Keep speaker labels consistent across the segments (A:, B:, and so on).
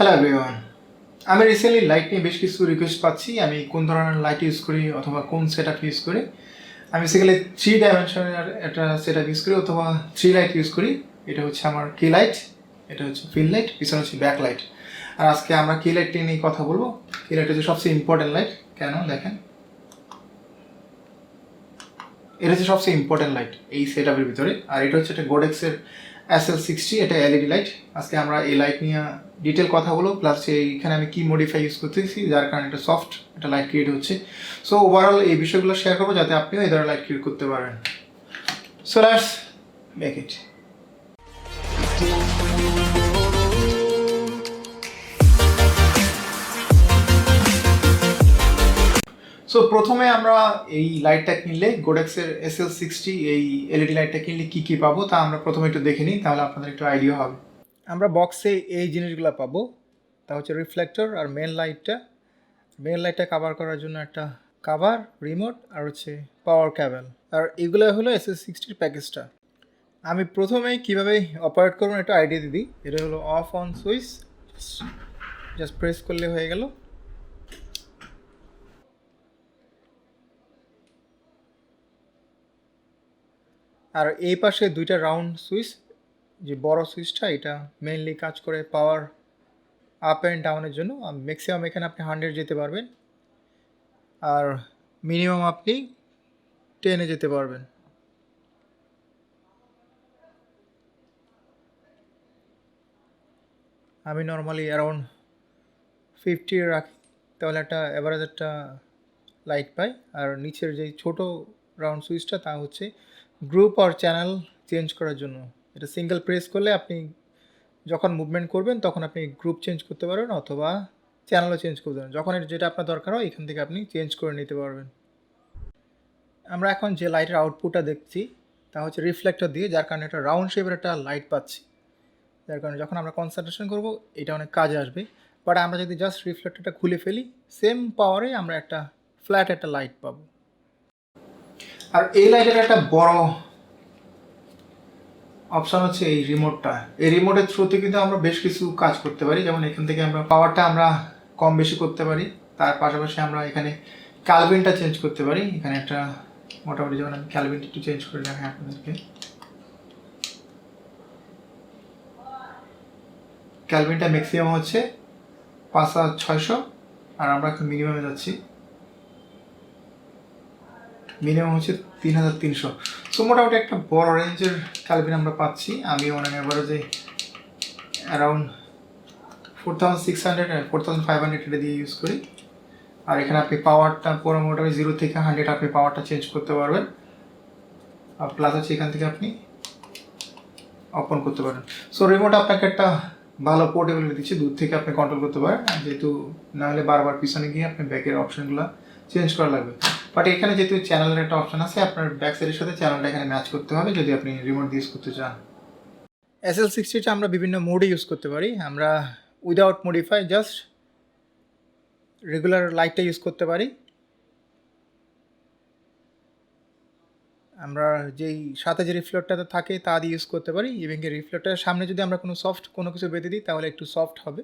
A: Hello everyone, আমি recently light নিয়ে বেশ কিছু রিকোয়েস্ট পাচ্ছি। আমি কোন ধরনের লাইট ইউজ করি অথবা কোন সেট আপ ইউজ করি। আমি বেসিক্যালি 3 ডাইমেনশনের একটা সেট আপ ইউজ করি অথবা 3 লাইট ইউজ করি। এটা হচ্ছে আমার কি লাইট, এটা হচ্ছে ফিল লাইট, পিছনে হচ্ছে ব্যাক লাইট। আর আজকে আমরা কি লাইট নিয়ে কথা বলবো। কি লাইট হচ্ছে সবচেয়ে ইম্পর্টেন্ট লাইট। কেন দেখেন, এটা হচ্ছে সবচেয়ে ইম্পর্টেন্ট লাইট এই সেট আপের ভিতরে। আর এটা হচ্ছে একটা গোডেক্সের SL60, এটা এলইডি লাইট। আজকে আমরা এই লাইট নিয়ে ডিটেল কথা বলবো, প্লাস এইখানে আমি কি মডিফাই ইউজ করতেছি যার কারণে একটা সফট একটা লাইট ক্রিয়েট হচ্ছে। সো ওভারঅল এই বিষয়গুলো শেয়ার করবো যাতে আপনিও এই ধরনের লাইট ক্রিয়েট করতে পারেন। So let's make it. So প্রথমে আমরা এই লাইটটা কিনলে গোডেক্সের SL60 এই এলইডি লাইটটা কিনলে কী কী পাবো তা আমরা প্রথমে একটু দেখে নিই, তাহলে আপনাদের একটু আইডিয়া হবে। আমরা বক্সে এই জিনিসগুলো পাবো, তা হচ্ছে রিফ্লেক্টর আর মেন লাইটটা কভার করার জন্য একটা কভার, রিমোট আর হচ্ছে পাওয়ার ক্যাবেল। আর এগুলো হলো SL60 প্যাকেজটা। আমি প্রথমেই কীভাবে অপারেট করবো একটা আইডিয়া দিই। এটা হলো of on switch, just press করলে হয়ে গেল। আর এই পাশে দুইটা রাউন্ড সুইচ, যে বড় সুইচটা এটা মেইনলি কাজ করে পাওয়ার আপ অ্যান্ড ডাউনের জন্য। ম্যাক্সিমাম এখানে আপনি 100 যেতে পারবেন আর মিনিমাম আপনি 10-এ যেতে পারবেন। আমি নর্মালি অ্যারাউন্ড 50 রাখি, তাহলে একটা অ্যাভারেজ একটা লাইট পাই। আর নিচের যে ছোট রাউন্ড সুইচটা তা হচ্ছে গ্রুপ আর চ্যানেল চেঞ্জ করার জন্য। এটা সিঙ্গেল প্রেস করলে আপনি যখন মুভমেন্ট করবেন তখন আপনি গ্রুপ চেঞ্জ করতে পারবেন অথবা চ্যানেলও চেঞ্জ করতে পারবেন। যখন যেটা আপনার দরকার হয় এখান থেকে আপনি চেঞ্জ করে নিতে পারবেন। আমরা এখন যে লাইটের আউটপুটটা দেখছি তা হচ্ছে রিফ্লেক্টর দিয়ে, যার কারণে একটা রাউন্ড শেপের একটা লাইট পাচ্ছি, যার কারণে যখন আমরা কনসেন্ট্রেশন করব এটা অনেক কাজে আসবে। বাট আমরা যদি জাস্ট রিফ্লেক্টরটা খুলে ফেলি সেম পাওয়ারে আমরা একটা ফ্ল্যাট একটা লাইট পাবো। আর এই লাইটের একটা বড় অপশান হচ্ছে এই রিমোটটা। এই রিমোটের থ্রুতে কিন্তু আমরা বেশ কিছু কাজ করতে পারি, যেমন এখান থেকে আমরা পাওয়ারটা আমরা কম বেশি করতে পারি। তার পাশাপাশি আমরা এখানে ক্যালভিনটা চেঞ্জ করতে পারি। এখানে একটা মোটামুটি, যেমন আমি ক্যালভিনটা একটু চেঞ্জ করে দেখাই আপনাদেরকে। ক্যালভিনটা ম্যাক্সিমাম হচ্ছে 5600 আর আমরা এখন মিনিমামে যাচ্ছি, মিনিমাম হচ্ছে 3300। সো মোটামুটি একটা বড় রেঞ্জের ক্যালভিন আমরা পাচ্ছি। আমি অনেক অ্যাভারেজে অ্যারাউন্ড 4600 4500 এটা দিয়ে ইউজ করি। আর এখানে আপনি পাওয়ারটা পুরো মোটামুটি 0 থেকে 100 আপনি পাওয়ারটা চেঞ্জ করতে পারবেন। আর প্লাস হচ্ছে এখান থেকে আপনি ওপেন করতে পারেন। সো রিমোট আপনাকে একটা ভালো পোর্টেবিলিটি দিচ্ছে, দূর থেকে আপনি কন্ট্রোল করতে পারেন, যেহেতু না হলে বারবার পিছনে গিয়ে আপনি ব্যাকের অপশনগুলো চেঞ্জ করা লাগবে। বাট এখানে যেহেতু চ্যানেলের একটা অপশন আছে, আপনার ব্যাক সাইডের সাথে চ্যানেলটা এখানে ম্যাচ করতে হবে যদি আপনি রিমোট দিয়ে ইউজ করতে চান। SL60টা আমরা বিভিন্ন মোডে ইউজ করতে পারি। আমরা উইদাউট মডিফাই জাস্ট রেগুলার লাইটটা ইউজ করতে পারি। আমরা যেই সাথে যে রিফ্লেক্টরটা থাকে তা দিয়ে ইউজ করতে পারি। ইভেন কি রিফ্লেক্টরের সামনে যদি আমরা কোনো কিছু বেঁধে দিই তাহলে একটু সফট হবে।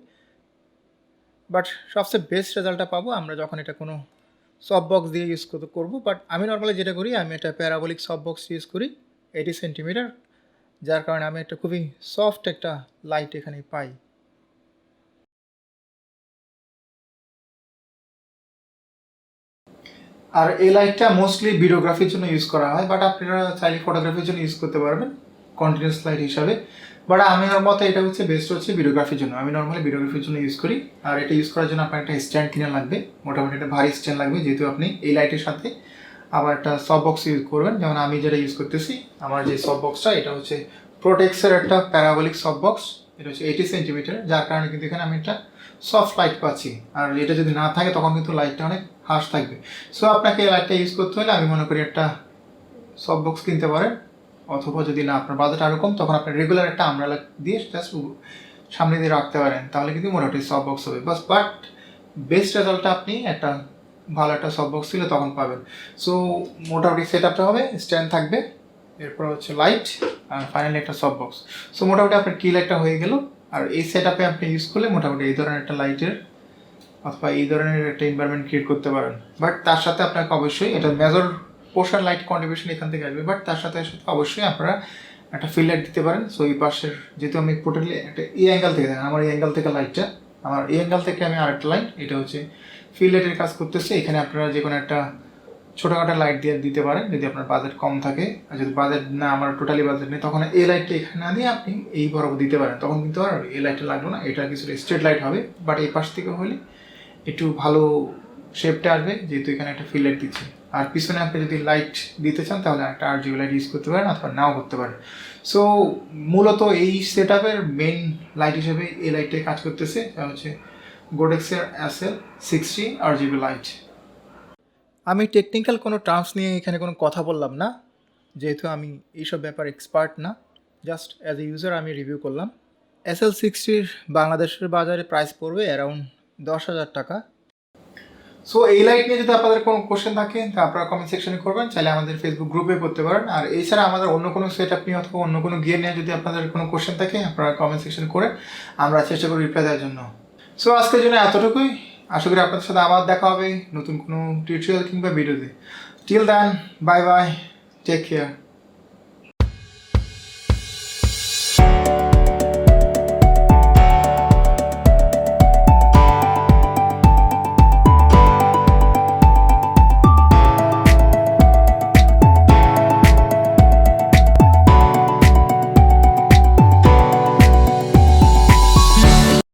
A: বাট সবচেয়ে বেস্ট রেজাল্টটা পাবো আমরা যখন এটা কোনো সফট বক্স দিয়ে ইউজ করবো। বাট আমি নর্মালি যেটা করি, আমি একটা প্যারাবোলিক সফট বক্স ইউজ করি 80 সেন্টিমিটার, যার কারণে আমি একটা খুবই সফট একটা লাইট এখানে পাই। আর এই লাইটটা মোস্টলি ভিডিওগ্রাফির জন্য ইউজ করা হয়, বাট আপনারা চাইলে ফটোগ্রাফির জন্য ইউজ করতে পারবেন কন্টিনিউয়াস লাইট হিসাবে। বাট আমার মতে এটা হচ্ছে বেস্ট হচ্ছে ভিডিওগ্রাফির জন্য। আমি নর্মালি ভিডিওগ্রাফির জন্য ইউজ করি। আর এটা ইউজ করার জন্য আপনার একটা স্ট্যান্ড কিনে লাগবে, মোটামুটি একটা ভারী স্ট্যান্ড লাগবে, যেহেতু আপনি এই লাইটের সাথে আবার একটা সফট বক্স ইউজ করবেন। যেমন আমি যেটা ইউজ করতেছি, আমার যে সফট বক্সটা এটা হচ্ছে প্রোটেক্সের একটা প্যারাবোলিক সফট বক্স। এটা হচ্ছে 80 সেন্টিমিটার, যার কারণে কিন্তু এখানে আমি একটা সফট লাইট পাচ্ছি। আর এটা যদি না থাকে তখন কিন্তু লাইটটা অনেক হার্শ থাকবে। সো আপনাকে এই লাইটটা ইউজ করতে হলে আমি মনে করি একটা সফট বক্স কিনতে পারেন, অথবা যদি না আপনার বাজেট আরও কম তখন আপনি রেগুলার একটা আমব্রেলা দিয়ে জাস্ট সামনে দিয়ে রাখতে পারেন, তাহলে কিন্তু মোটামুটি সফট বক্স হবে বাস। বাট বেস্ট রেজাল্টটা আপনি একটা ভালো একটা সফট বক্স ছিল তখন পাবেন। সো মোটামুটি সেট আপটা হবে, স্ট্যান্ড থাকবে, এরপর হচ্ছে লাইট আর ফাইনালি একটা সফট বক্স। সো মোটামুটি আপনার কি লাইটটা হয়ে গেল। আর এই সেট আপে আপনি ইউজ করলে মোটামুটি এই ধরনের একটা লাইটের অথবা এই ধরনের একটা এনভায়রনমেন্ট ক্রিয়েট করতে পারেন। বাট তার সাথে আপনাকে অবশ্যই এটা মেজর পোর্শন লাইট কন্ট্রিবিউশন এখান থেকে আসবে, বাট তার সাথে অবশ্যই আপনারা একটা ফিল লাইট দিতে পারেন। সো এই পাশের যেহেতু আমি টোটালি একটা এই অ্যাঙ্গেল থেকে দেখেন, আমার এই অ্যাঙ্গেল থেকে লাইটটা, আমার এই অ্যাঙ্গেল থেকে আমি আরেকটা লাইট, এটা হচ্ছে ফিল লাইটের কাজ করতেছে। এখানে আপনারা যে কোনো একটা ছোটোখাটো লাইট দিয়ে দিতে পারেন যদি আপনার বাজেট কম থাকে। আর যদি বাজেট না, আমার টোটালি বাজেট নেই, তখন এই লাইটটা এখানে না দিয়ে আপনি এই বরাবর দিতে পারেন, তখন কিন্তু আর এই লাইটটা লাগলো না, এটা কিছুটা স্ট্রেট লাইট হবে। বাট এই পাশ থেকে হলে একটু ভালো শেপটা আসবে, যেহেতু এখানে একটা ফিল লাইট দিচ্ছি। আর পিছনে আপনি যদি লাইট দিতে চান তাহলে একটা RGB লাইট ইউজ করতে পারেন অথবা নাও করতে পারেন। সো মূলত এই সেট আপের মেন লাইট হিসেবে এই লাইটটাই কাজ করতেছে, এটা হচ্ছে Godox SL60 RGB লাইট। আমি টেকনিক্যাল কোনো টার্মস নিয়ে এখানে কোনো কথা বললাম না, যেহেতু আমি এইসব ব্যাপার এক্সপার্ট না, জাস্ট অ্যাজ এ ইউজার আমি রিভিউ করলাম। SL60 বাংলাদেশের বাজারে প্রাইস পড়বে অ্যারাউন্ড 10,000 টাকা। সো এই লাইট নিয়ে যদি আপনাদের কোনো কোশ্চেন থাকে তা আপনারা কমেন্ট সেকশনে করবেন, চাইলে আমাদের ফেসবুক গ্রুপে করতে পারেন। আর এছাড়া আমাদের অন্য কোনো সেট আপ নিয়ে অথবা অন্য কোনো গিয়ার নিয়ে যদি আপনাদের কোনো কোশ্চেন থাকে আপনারা কমেন্ট সেকশনে করে আমরা চেষ্টা করি রিপ্লাই দেওয়ার জন্য। সো আজকের জন্য এতটুকুই, আশা করি আপনাদের সাথে আবার দেখা হবে নতুন কোনো টিউটোরিয়াল কিংবা ভিডিওতে। Till then, bye bye, take care.